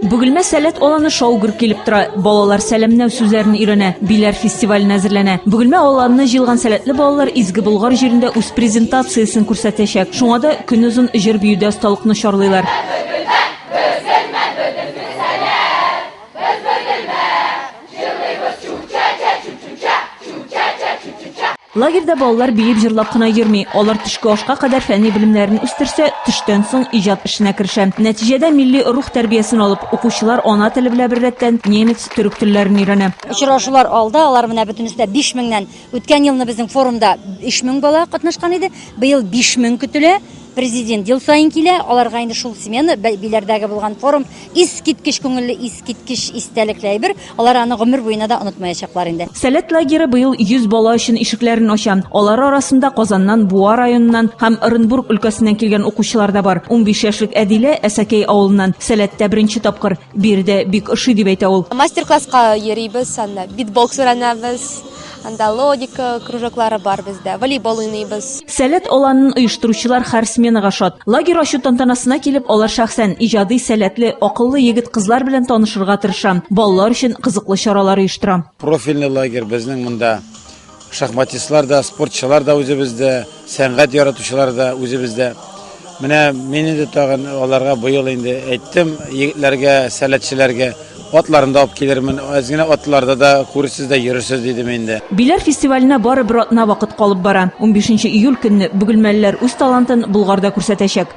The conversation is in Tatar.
Бөгелмә сәләт аланы шаугыр килеп тора. Балалар сәламнәү сүзләрен өйрәнә. Биләр фестиваленә әзерләнә. Бөгелмә аланны җыелган сәләтле балалар Изге Болгар җирендә үз презентациясын күрсәтәчәк. Шуңа да көнозын җыр биюдә осталыкны чарлыйлар. Лагерьда балалар биеп җырлап кына йөрми. Алар төшке ашка кадәр фәнни белемнәрен үстерсә, төштән соң иҗат эшенә керешә. Нәтиҗәдә милли рух тәрбиясен алып, укучылар ана теле белән беррәттән немец, төрек телләрен өйрәнә. Очрашулар алда, алар менә бөтенесе 5000-нән. Үткән елны безнең форумда 5000 бала катнашкан иде. Быел 5000 көтелә. Президент ел сайын килә, аларга инде шул смена биләрдәге булган форум искиткеч күңелле, искиткеч истәлекле әйбер. Алар аны гомер буена да онытмаячаклар инде. Сәләт лагере быел 100 бала өчен ишекләрен ача. Алар арасында Казаннан, Буа районыннан һәм Оренбург өлкәсеннән килгән укучылар да бар. 15 яшьлек Әдилә Әсәкәй авылыннан сәләттә беренче тапкыр биредә бик ошый дип әйтә ул. Мастер-класска йөрибез, анда битбокс өйрәнәбез. Анда логика кружоклары бар бездә, волейбол уйныйбыз. Сәләт аланын оештыручылар һәр сменага шат. Лагерь ачу тантанасына килеп, алар шәхсән иҗади сәләтле, акыллы егет-кызлар белән танышырга тырыша. Балалар өчен кызыклы чаралар оештыра. Профильный лагерь безнең монда шахматистлар да, спортчылар да үзебездә, сәнгать яратучылар да үзебездә. Менә мин инде тагын аларга быел инде әйттем, егетләргә, сәләтчеләргә атларында алып килермен, азгына атларда да күрсез дә йөрсез дидем инде. Биләр фестиваленә бары бер атна вакыт калып бара. 15 июль көнне бөгелмәлеләр үз талантын Болгарда күрсәтәчәк.